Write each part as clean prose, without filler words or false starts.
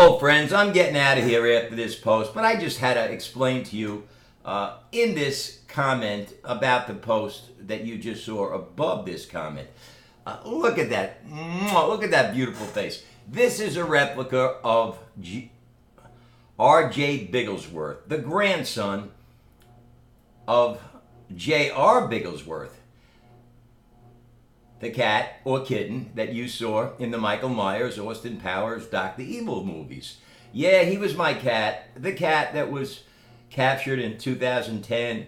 Hello friends, I'm getting out of here after this post, but I just had to explain to you in this comment about the post that you just saw above this comment. Look at that. Look at that beautiful face. This is a replica of R.J. Bigglesworth, the grandson of J.R. Bigglesworth, the cat or kitten that you saw in the Michael Myers, Austin Powers, Dr. Evil movies. Yeah, he was my cat. The cat that was captured in 2010,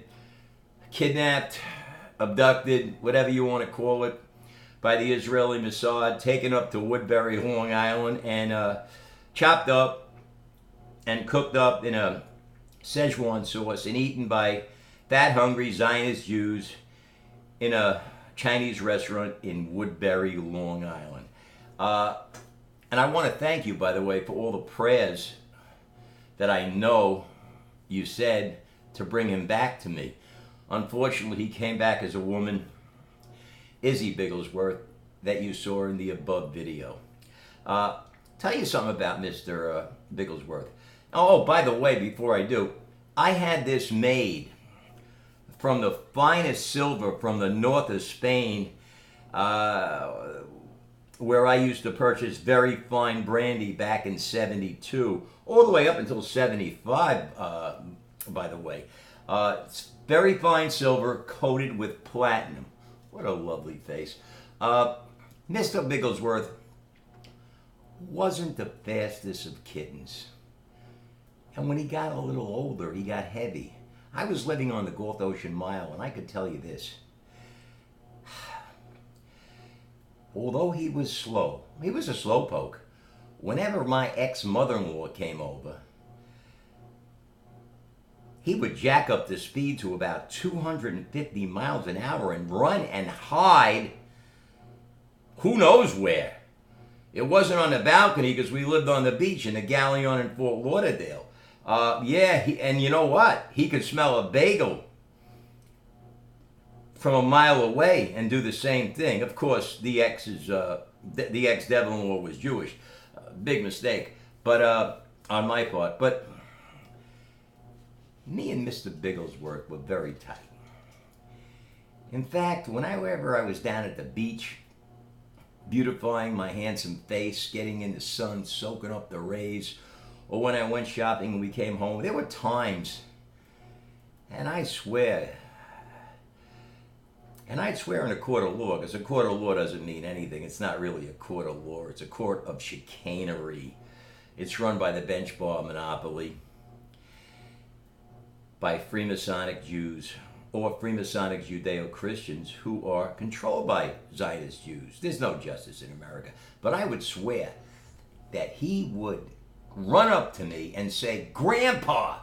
kidnapped, abducted, whatever you want to call it, by the Israeli Mossad, taken up to Woodbury, Long Island, and chopped up and cooked up in a Szechuan sauce and eaten by fat, hungry Zionist Jews in a Chinese restaurant in Woodbury, Long Island. And I want to thank you, by the way, for all the prayers that I know you said to bring him back to me. Unfortunately, he came back as a woman, Izzy Bigglesworth, that you saw in the above video. Tell you something about Mr. Bigglesworth. Oh, by the way, before I do, I had this made from the finest silver from the north of Spain, where I used to purchase very fine brandy back in '72, all the way up until '75, by the way. It's very fine silver coated with platinum. What a lovely face. Mr. Bigglesworth wasn't the fastest of kittens. And when he got a little older, he got heavy. I was living on the Gulf Ocean Mile, and I could tell you this. Although he was slow, he was a slowpoke. Whenever my ex-mother-in-law came over, he would jack up the speed to about 250 miles an hour and run and hide who knows where. It wasn't on the balcony because we lived on the beach in the Galleon in Fort Lauderdale. And you know what? He could smell a bagel from a mile away and do the same thing. Of course, the ex-devil-in-law was Jewish. Big mistake, but on my part. But me and Mr. Bigglesworth were very tight. In fact, whenever I was down at the beach, beautifying my handsome face, getting in the sun, soaking up the rays, or when I went shopping and we came home, there were times, and I swear, and I'd swear in a court of law, because a court of law doesn't mean anything. It's not really a court of law. It's a court of chicanery. It's run by the bench bar monopoly, by Freemasonic Jews or Freemasonic Judeo-Christians who are controlled by Zionist Jews. There's no justice in America. But I would swear that he would run up to me and say, "Grandpa!"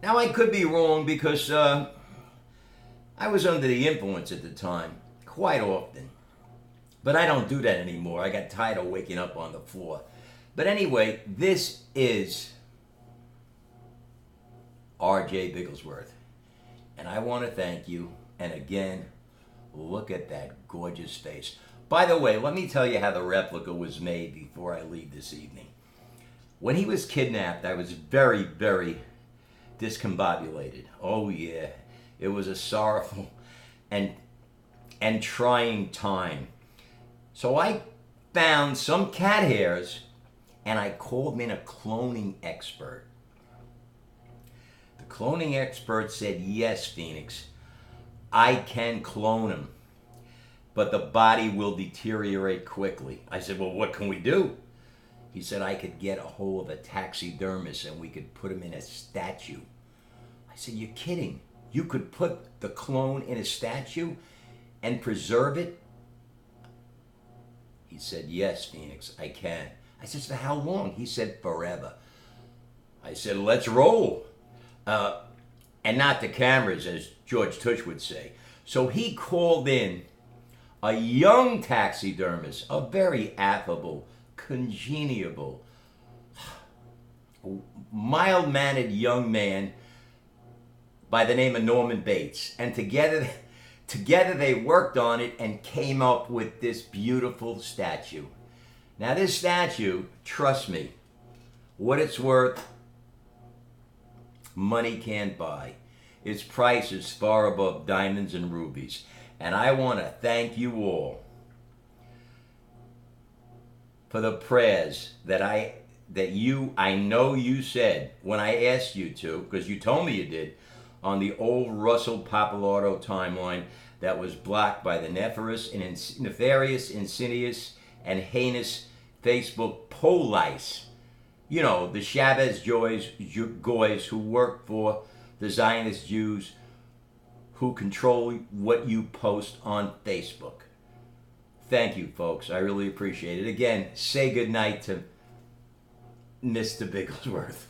Now, I could be wrong because I was under the influence at the time, quite often. But I don't do that anymore. I got tired of waking up on the floor. But anyway, this is R.J. Bigglesworth. And I want to thank you. And again, look at that gorgeous face. By the way, let me tell you how the replica was made before I leave this evening. When he was kidnapped, I was very, very discombobulated. Oh yeah, it was a sorrowful and trying time. So I found some cat hairs and I called in a cloning expert. The cloning expert said, "Yes, Phoenix, I can clone him, but the body will deteriorate quickly." I said, "Well, what can we do?" He said, "I could get a hold of a taxidermist and we could put him in a statue." I said, "You're kidding. You could put the clone in a statue and preserve it?" He said, "Yes, Phoenix, I can." I said, "For how long?" He said, "Forever." I said, "Let's roll." And not the cameras, as George Tush would say. So he called in a young taxidermist, a very affable, congenial, mild-mannered young man by the name of Norman Bates. And together they worked on it and came up with this beautiful statue. Now this statue, trust me, what it's worth, money can't buy. Its price is far above diamonds and rubies. And I want to thank you all for the prayers that I know you said when I asked you to, because you told me you did, on the old Russell Pappalardo timeline that was blocked by the nefarious, insidious, and heinous Facebook police. You know, the Chavez goys who work for the Zionist Jews who control what you post on Facebook. Thank you, folks. I really appreciate it. Again, say goodnight to Mr. Bigglesworth.